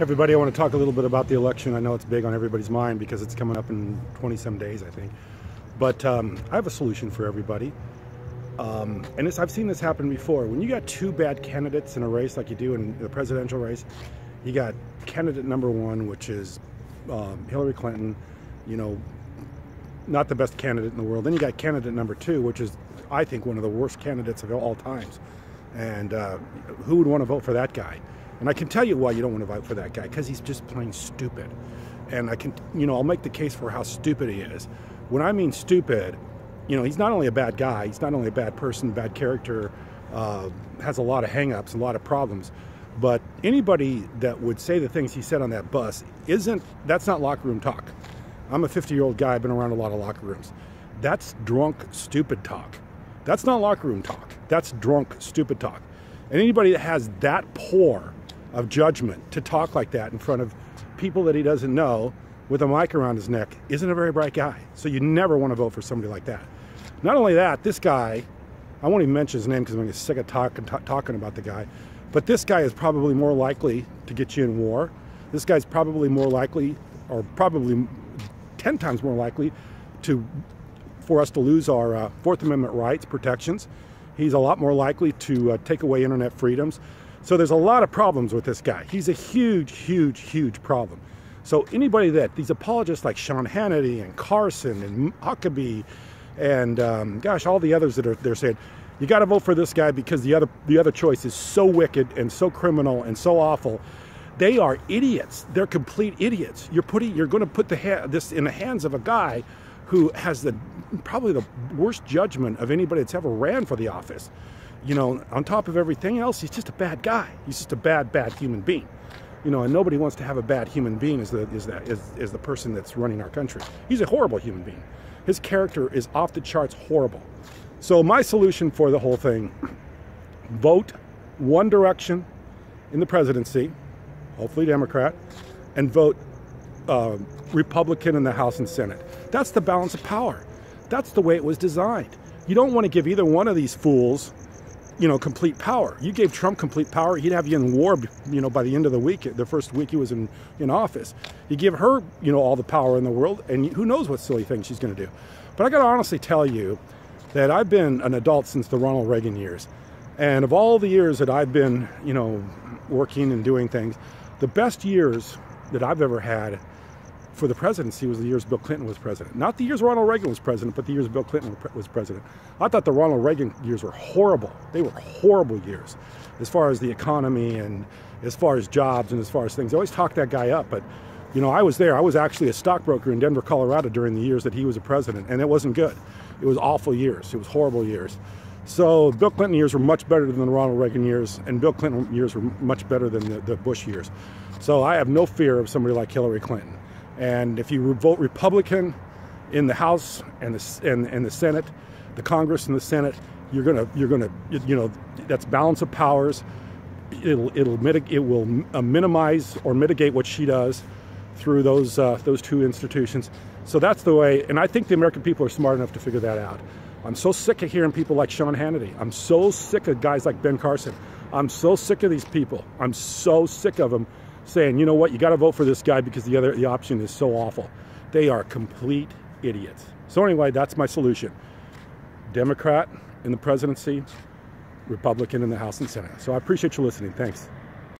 Everybody, I want to talk a little bit about the election. I know it's big on everybody's mind because it's coming up in 20-some days, I think. But I have a solution for everybody. I've seen this happen before. When you got two bad candidates in a race like you do in the presidential race, you got candidate number one, which is Hillary Clinton, not the best candidate in the world. Then you got candidate number two, which is, I think, one of the worst candidates of all times. And who would want to vote for that guy? And I can tell you why you don't want to vote for that guy, because he's just plain stupid. And I'll make the case for how stupid he is. When I mean stupid, he's not only a bad guy, he's not only a bad person, bad character, has a lot of hang-ups, a lot of problems. But anybody that would say the things he said on that bus that's not locker room talk. I'm a 50-year-old guy, I've been around a lot of locker rooms. That's drunk, stupid talk. That's not locker room talk. That's drunk, stupid talk. And anybody that has that poor of judgment to talk like that in front of people that he doesn't know with a mic around his neck isn't a very bright guy. So you never want to vote for somebody like that. Not only that, this guy, I won't even mention his name because I'm going to get sick of talking about the guy, but this guy is probably more likely to get you in war. This guy's probably more likely, or probably 10 times more likely, for us to lose our Fourth Amendment rights, protections. He's a lot more likely to take away internet freedoms. So there's a lot of problems with this guy. He's a huge, huge, huge problem. So anybody these apologists like Sean Hannity and Carson and Huckabee and gosh, all the others that they're saying, you got to vote for this guy because the other choice is so wicked and so criminal and so awful. They are idiots. They're complete idiots. You're going to put this in the hands of a guy who has probably the worst judgment of anybody that's ever ran for the office. On top of everything else, he's just a bad guy. He's just a bad human being. And nobody wants to have a bad human being as the person that's running our country. He's a horrible human being. His character is off the charts horrible. So my solution for the whole thing, vote one direction in the presidency, hopefully Democrat, and vote Republican in the House and Senate. That's the balance of power. That's the way it was designed. You don't want to give either one of these fools complete power. You gave Trump complete power, he'd have you in war, by the end of the week, the first week he was in office. You give her, all the power in the world, and who knows what silly thing she's going to do. But I got to honestly tell you that I've been an adult since the Ronald Reagan years. And of all the years that I've been, working and doing things, the best years that I've ever had for the presidency was the years Bill Clinton was president. Not the years Ronald Reagan was president, but the years Bill Clinton was president. I thought the Ronald Reagan years were horrible. They were horrible years as far as the economy and as far as jobs and as far as things. They always talked that guy up, but I was there. I was actually a stockbroker in Denver, Colorado during the years that he was a president, and it wasn't good. It was awful years. It was horrible years. So Bill Clinton years were much better than the Ronald Reagan years, and Bill Clinton years were much better than the Bush years. So I have no fear of somebody like Hillary Clinton. And if you vote Republican in the House and the Senate, the Congress and the Senate, you're gonna that's balance of powers. It will minimize or mitigate what she does through those two institutions. So that's the way. And I think the American people are smart enough to figure that out. I'm so sick of hearing people like Sean Hannity. I'm so sick of guys like Ben Carson. I'm so sick of these people. I'm so sick of them saying, you know what, you got to vote for this guy because the option is so awful. They are complete idiots. So anyway, that's my solution. Democrat in the presidency, Republican in the House and Senate. So I appreciate you listening. Thanks.